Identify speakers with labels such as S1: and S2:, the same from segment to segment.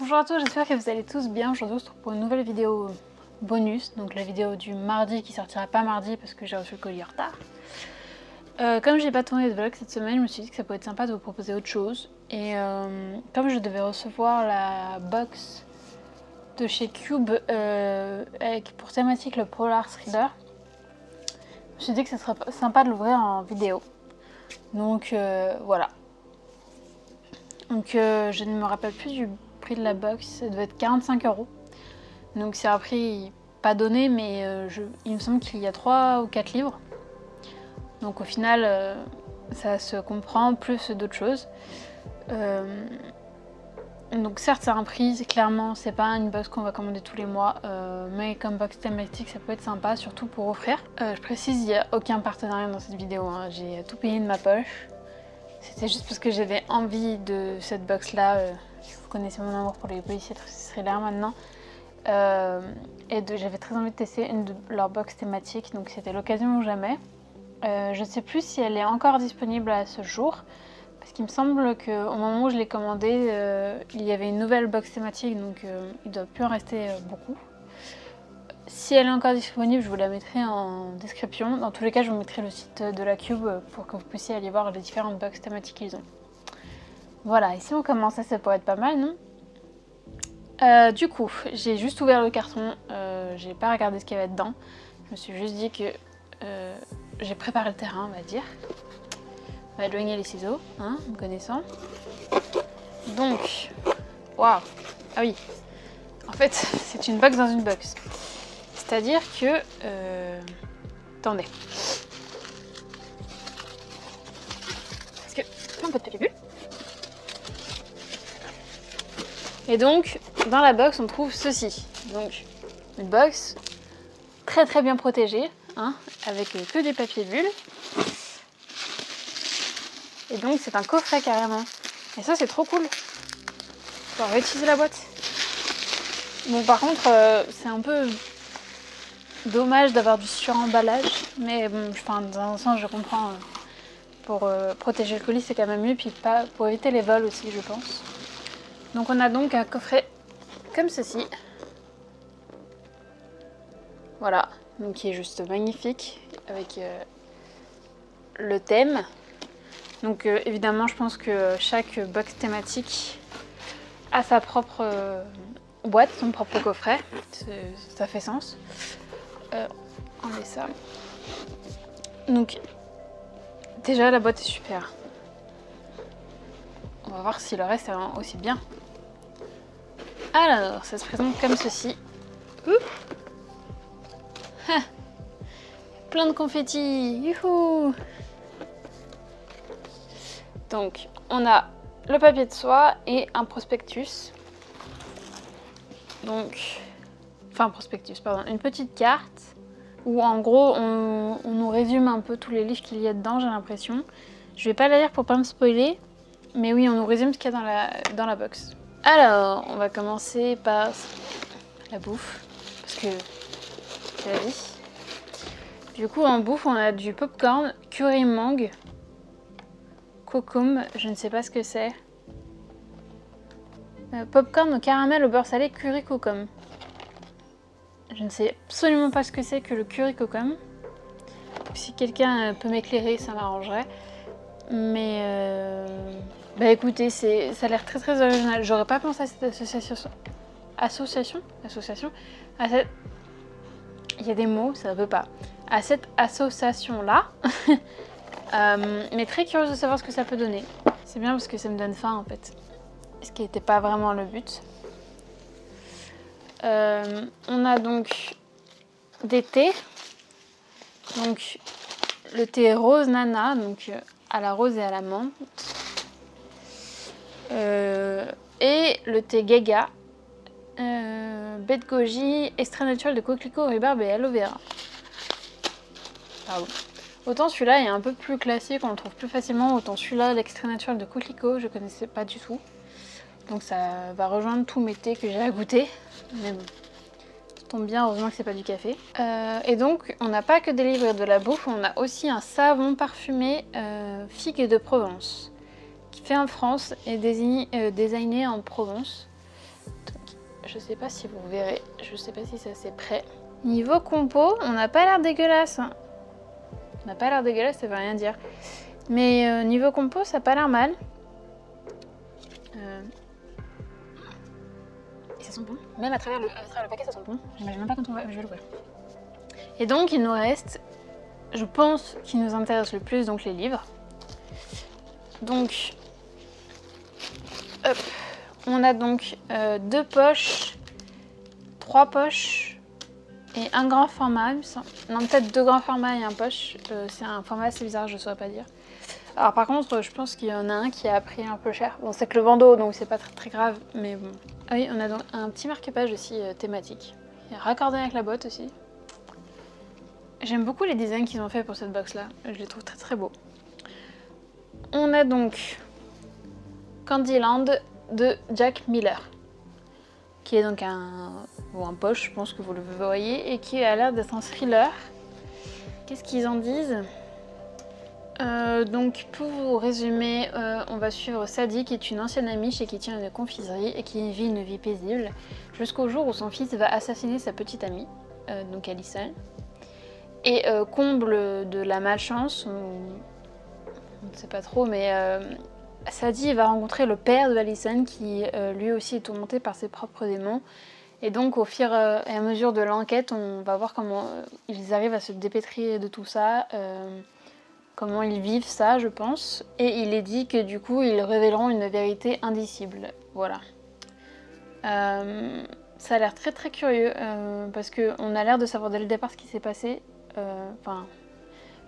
S1: Bonjour à tous, j'espère que vous allez tous bien. Aujourd'hui on se retrouve pour une nouvelle vidéo bonus, donc la vidéo du mardi qui sortira pas mardi parce que j'ai reçu le colis en retard. Comme j'ai pas tourné de vlog cette semaine, je me suis dit que ça pourrait être sympa de vous proposer autre chose. Et comme je devais recevoir la box de chez Cube avec pour thématique le Polar Thriller, je me suis dit que ce serait sympa de l'ouvrir en vidéo. Donc voilà. Donc je ne me rappelle plus du prix de la box, ça devait être 45 €. Donc c'est un prix pas donné, mais il me semble qu'il y a 3 ou 4 livres. Donc au final, ça se comprend plus d'autres choses. Donc certes c'est un prix, clairement c'est pas une box qu'on va commander tous les mois, mais comme box thématique ça peut être sympa, surtout pour offrir. Je précise, il n'y a aucun partenariat dans cette vidéo, hein. J'ai tout payé de ma poche. C'était juste parce que j'avais envie de cette box là. Vous connaissez mon amour pour les policiers thrillers maintenant. Et j'avais très envie de tester une de leurs box thématiques, donc c'était l'occasion ou jamais. Je ne sais plus si elle est encore disponible à ce jour, parce qu'il me semble qu'au moment où je l'ai commandée, il y avait une nouvelle box thématique, donc il ne doit plus en rester beaucoup. Si elle est encore disponible, je vous la mettrai en description. Dans tous les cas, je vous mettrai le site de la Cube pour que vous puissiez aller voir les différentes box thématiques qu'ils ont. Voilà, et si on commençait, ça pourrait être pas mal, non ? Du coup, j'ai juste ouvert le carton, j'ai pas regardé ce qu'il y avait dedans. Je me suis juste dit que j'ai préparé le terrain, on va dire. On va éloigner les ciseaux, hein, me connaissant. Donc, waouh, ah oui, en fait, c'est une box dans une box. C'est-à-dire que, attendez. Parce que, un peu de papier bulle. Et donc, dans la box, on trouve ceci. Donc, une box très très bien protégée, hein, avec que des papiers bulles. Et donc, c'est un coffret carrément. Et ça, c'est trop cool. On va réutiliser la boîte. Bon, par contre, c'est un peu dommage d'avoir du suremballage. Mais bon, dans un sens, je comprends. Pour protéger le colis, c'est quand même mieux. Puis pas pour éviter les vols aussi, je pense. Donc on a donc un coffret comme ceci. Voilà, donc qui est juste magnifique avec le thème. Donc évidemment je pense que chaque box thématique a sa propre boîte, son propre coffret. Ça fait sens. On met ça. Donc déjà la boîte est super. On va voir si le reste est aussi bien. Alors, ça se présente comme ceci. Plein de confettis. Youhou. Donc, on a le papier de soie et un prospectus. Donc, une petite carte où en gros on nous résume un peu tous les livres qu'il y a dedans, j'ai l'impression. Je vais pas la lire pour pas me spoiler. Mais oui, on nous résume ce qu'il y a dans la box. Alors, on va commencer par la bouffe, parce que c'est la vie. Du coup, en bouffe, on a du popcorn, curry mangue, kokum, je ne sais pas ce que c'est. Popcorn au caramel au beurre salé, curry kokum. Je ne sais absolument pas ce que c'est que le curry kokum. Si quelqu'un peut m'éclairer, ça m'arrangerait. Mais bah écoutez, ça a l'air très très original. J'aurais pas pensé à cette association. Il y a des mots, ça ne veut pas. À cette association là. Mais très curieuse de savoir ce que ça peut donner. C'est bien parce que ça me donne faim en fait. Ce qui n'était pas vraiment le but. On a donc des thés. Donc le thé rose nana, donc à la rose et à la menthe. Et le thé gaga, baie de goji, extrait naturel de coquelicot, rhubarbe et aloe vera. Pardon. Autant celui-là est un peu plus classique, on le trouve plus facilement, autant celui-là, l'extrait naturel de coquelicot, je connaissais pas du tout. Donc ça va rejoindre tous mes thés que j'ai à goûter. Mais bon, ça tombe bien, heureusement que c'est pas du café. Et donc, on n'a pas que des livres et de la bouffe, on a aussi un savon parfumé figue de Provence, qui fait en France et designé en Provence. Donc, je sais pas si vous verrez, je sais pas si ça c'est prêt. Niveau compo, on n'a pas l'air dégueulasse. Hein. On n'a pas l'air dégueulasse, ça veut rien dire. Mais niveau compo, ça n'a pas l'air mal. Et ça sent bon. Même à travers le paquet, ça sent bon. J'imagine même pas quand je vais l'ouvrir. Et donc, il nous reste, je pense, qui nous intéresse le plus, donc les livres. Donc, hop, on a donc 2 poches, 3 poches et un grand format. Non, peut-être 2 grands formats et un poche. C'est un format assez bizarre, je ne saurais pas dire. Alors par contre, je pense qu'il y en a un qui a pris un peu cher. Bon, c'est que le bandeau, donc c'est pas très grave, mais bon. Ah oui, on a donc un petit marque-page aussi thématique. Il est raccordé avec la boîte aussi. J'aime beaucoup les designs qu'ils ont fait pour cette box-là. Je les trouve très beaux. On a donc Candyland de Jack Miller, qui est donc un poche, je pense que vous le voyez, et qui a l'air d'être un thriller. Qu'est-ce qu'ils en disent ? Donc pour vous résumer, on va suivre Sadie qui est une ancienne amiche et qui tient une confiserie et qui vit une vie paisible jusqu'au jour où son fils va assassiner sa petite amie, donc Allison. Et comble de la malchance, on ne sait pas trop, mais Sadie va rencontrer le père de Allison qui lui aussi est tourmenté par ses propres démons. Et donc au fur et à mesure de l'enquête, on va voir comment ils arrivent à se dépêtrer de tout ça. Comment ils vivent ça, je pense. Et il est dit que du coup, ils révéleront une vérité indicible. Voilà. Ça a l'air très curieux, parce qu'on a l'air de savoir dès le départ ce qui s'est passé. Enfin,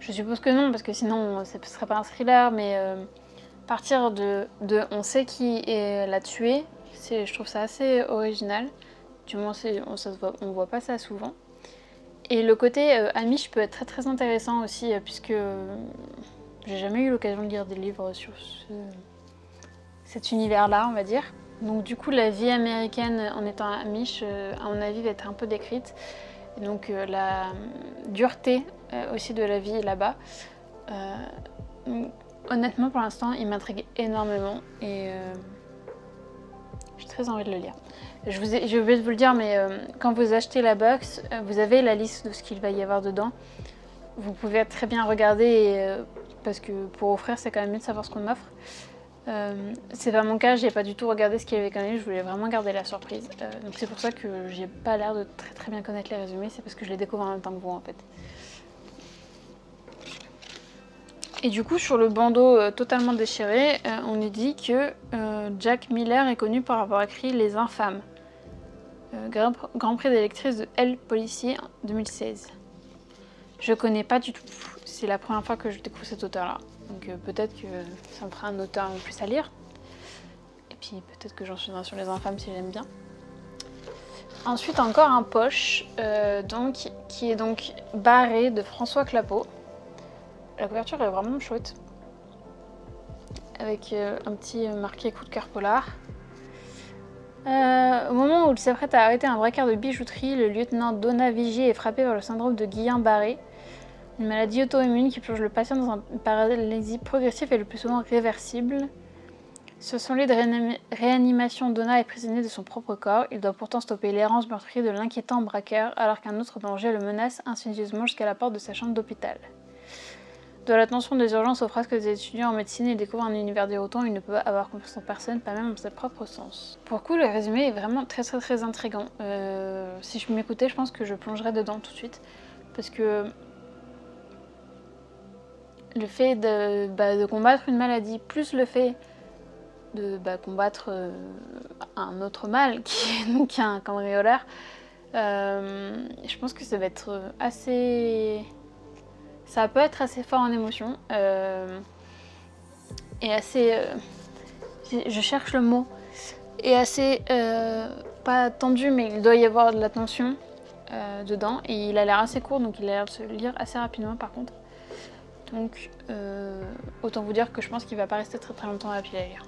S1: je suppose que non, parce que sinon, ce ne serait pas un thriller, mais partir de on sait qui l'a tué, je trouve ça assez original. Du moins, on voit pas ça souvent. Et le côté Amish peut être très intéressant aussi, puisque j'ai jamais eu l'occasion de lire des livres sur cet univers-là, on va dire. Donc du coup, la vie américaine en étant Amish, à mon avis, va être un peu décrite. Et donc la dureté aussi de la vie là-bas. Honnêtement, pour l'instant, il m'intrigue énormément et j'ai très envie de le lire. J'ai oublié de vous le dire, mais quand vous achetez la box, vous avez la liste de ce qu'il va y avoir dedans. Vous pouvez très bien regarder, parce que pour offrir, c'est quand même mieux de savoir ce qu'on offre. C'est pas mon cas, j'ai pas du tout regardé ce qu'il y avait quand même, je voulais vraiment garder la surprise. Donc c'est pour ça que j'ai pas l'air de très bien connaître les résumés, c'est parce que je les découvre en même temps que vous en fait. Et du coup, sur le bandeau totalement déchiré, on est dit que Jack Miller est connu pour avoir écrit Les Infâmes. Grand prix des lectrices de Elle Policier 2016. Je connais pas du tout, c'est la première fois que je découvre cet auteur-là. Donc peut-être que ça me fera un auteur en plus à lire. Et puis peut-être que j'en suis sur Les Infâmes si j'aime bien. Ensuite, encore un poche, qui est donc Barré de François Clapeau. La couverture est vraiment chouette. Avec un petit marqué coup de cœur polar. Au moment où il s'apprête à arrêter un braqueur de bijouterie, le lieutenant Donna Vigier est frappé par le syndrome de Guillain-Barré, une maladie auto-immune qui plonge le patient dans une paralysie progressive et le plus souvent réversible. Sur son lit de réanimation, Donna est prisonnier de son propre corps. Il doit pourtant stopper l'errance meurtrière de l'inquiétant braqueur alors qu'un autre danger le menace insidieusement jusqu'à la porte de sa chambre d'hôpital. De l'attention des urgences aux frasques des étudiants en médecine, il découvre un univers déroutant où il ne peut avoir confiance en personne, pas même en ses propres sens. Pour le coup, le résumé est vraiment très intriguant. Si je m'écoutais, je pense que je plongerais dedans tout de suite. Parce que le fait de combattre une maladie, plus le fait de combattre un autre mal, qui est donc un cambrioleur, je pense que ça va être assez... Ça peut être assez fort en émotion et assez... je cherche le mot. Et assez... pas tendu, mais il doit y avoir de la tension dedans. Et il a l'air assez court, donc il a l'air de se lire assez rapidement par contre. Donc autant vous dire que je pense qu'il va pas rester très longtemps à la pile à lire.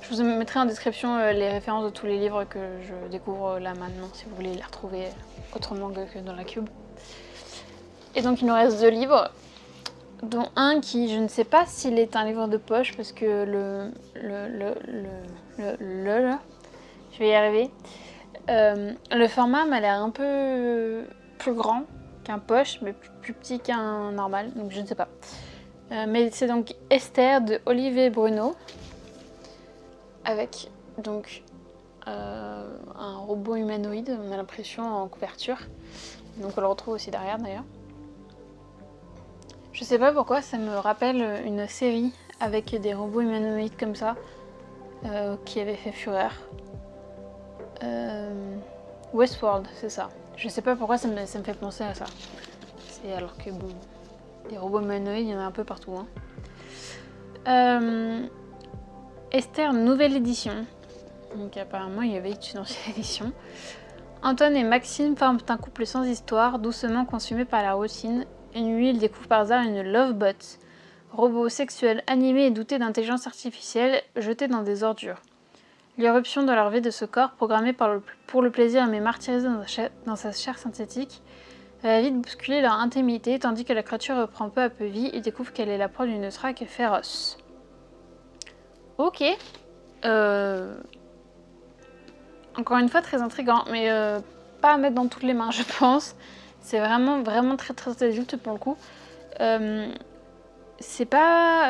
S1: Je vous mettrai en description les références de tous les livres que je découvre là maintenant, si vous voulez les retrouver autrement que dans la cube. Et donc il nous reste 2 livres. dont un qui, je ne sais pas s'il est un livre de poche parce que je vais y arriver. Le format m'a l'air un peu plus grand qu'un poche, mais plus petit qu'un normal, donc je ne sais pas. Mais c'est donc Esther de Olivier Bruno, avec donc un robot humanoïde, on a l'impression, en couverture. Donc on le retrouve aussi derrière d'ailleurs. Je sais pas pourquoi, ça me rappelle une série avec des robots humanoïdes comme ça, qui avait fait fureur. Westworld, c'est ça. Je sais pas pourquoi ça me fait penser à ça. C'est alors que bon, des robots humanoïdes, il y en a un peu partout. Esther, nouvelle édition. Donc apparemment, il y avait une ancienne édition. Antoine et Maxime forment un couple sans histoire, doucement consumé par la routine. Une nuit, ils découvrent par hasard une lovebot, robot sexuel animé et doté d'intelligence artificielle, jeté dans des ordures. L'irruption dans leur vie de ce corps, programmé pour le plaisir mais martyrisé dans sa chair synthétique, va vite bousculer leur intimité, tandis que la créature reprend peu à peu vie et découvre qu'elle est la proie d'une traque féroce. Ok. Encore une fois, très intriguant, mais pas à mettre dans toutes les mains, je pense. C'est vraiment très adulte pour le coup.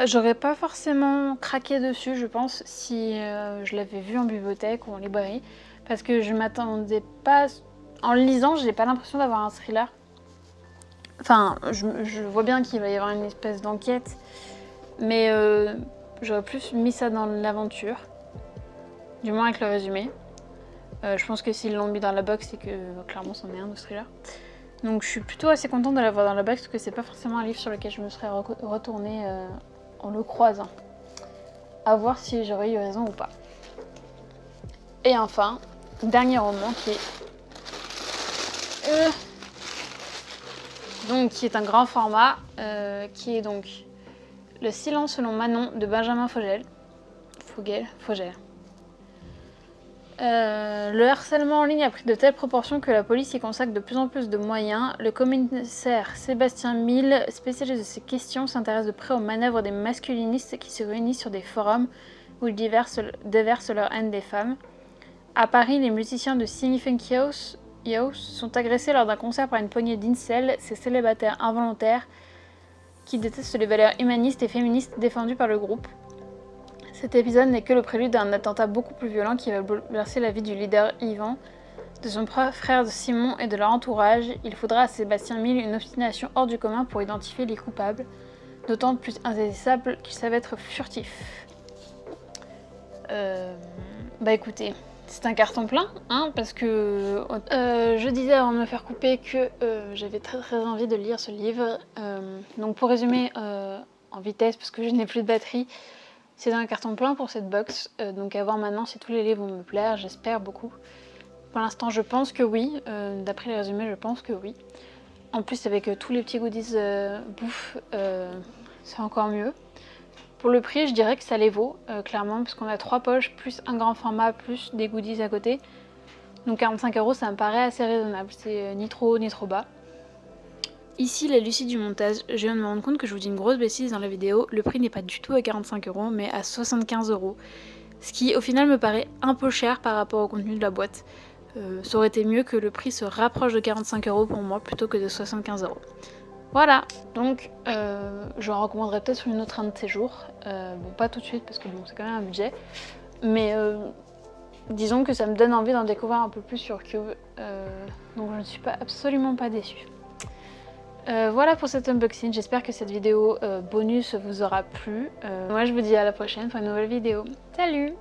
S1: J'aurais pas forcément craqué dessus, je pense, si je l'avais vu en bibliothèque ou en librairie, parce que je m'attendais pas. En le lisant, j'ai pas l'impression d'avoir un thriller. Enfin, je vois bien qu'il va y avoir une espèce d'enquête, mais j'aurais plus mis ça dans l'aventure, du moins avec le résumé. Je pense que s'ils l'ont mis dans la box, c'est que clairement c'en est un de ce thriller. Donc je suis plutôt assez contente de l'avoir dans la box parce que c'est pas forcément un livre sur lequel je me serais retournée en le croisant. À voir si j'aurais eu raison ou pas. Et enfin, dernier roman qui est un grand format, qui est donc Le silence selon Manon de Benjamin Fogel. Le harcèlement en ligne a pris de telles proportions que la police y consacre de plus en plus de moyens. Le commissaire Sébastien Mille, spécialiste de ces questions, s'intéresse de près aux manœuvres des masculinistes qui se réunissent sur des forums où ils déversent leur haine des femmes. À Paris, les musiciens de Sing Funky House sont agressés lors d'un concert par une poignée d'incels, ces célibataires involontaires qui détestent les valeurs humanistes et féministes défendues par le groupe. Cet épisode n'est que le prélude d'un attentat beaucoup plus violent qui va bouleverser la vie du leader Yvan, de son frère Simon et de leur entourage. Il faudra à Sébastien Mille une obstination hors du commun pour identifier les coupables, d'autant plus insaisissables qu'ils savent être furtifs. Bah écoutez, c'est un carton plein, hein, parce que je disais avant de me faire couper que j'avais très envie de lire ce livre. Donc pour résumer en vitesse, parce que je n'ai plus de batterie, c'est un carton plein pour cette box, donc à voir maintenant si tous les livres vont me plaire, j'espère beaucoup. Pour l'instant je pense que oui, d'après les résumés je pense que oui. En plus avec tous les petits goodies bouffe, c'est encore mieux. Pour le prix je dirais que ça les vaut, clairement, parce qu'on a 3 poches, plus un grand format, plus des goodies à côté. Donc 45 € ça me paraît assez raisonnable, c'est ni trop haut ni trop bas. Ici la Lucie du montage, je viens de me rendre compte que je vous dis une grosse bêtise dans la vidéo, le prix n'est pas du tout à 45 € mais à 75 €. Ce qui au final me paraît un peu cher par rapport au contenu de la boîte. Ça aurait été mieux que le prix se rapproche de 45 € pour moi plutôt que de 75 €. Voilà, donc je recommanderais peut-être sur une autre un de ces jours. Bon, pas tout de suite parce que bon, c'est quand même un budget. Mais disons que ça me donne envie d'en découvrir un peu plus sur Cube. Donc je ne suis absolument pas déçue. Voilà pour cet unboxing, j'espère que cette vidéo bonus vous aura plu. Moi je vous dis à la prochaine pour une nouvelle vidéo. Salut!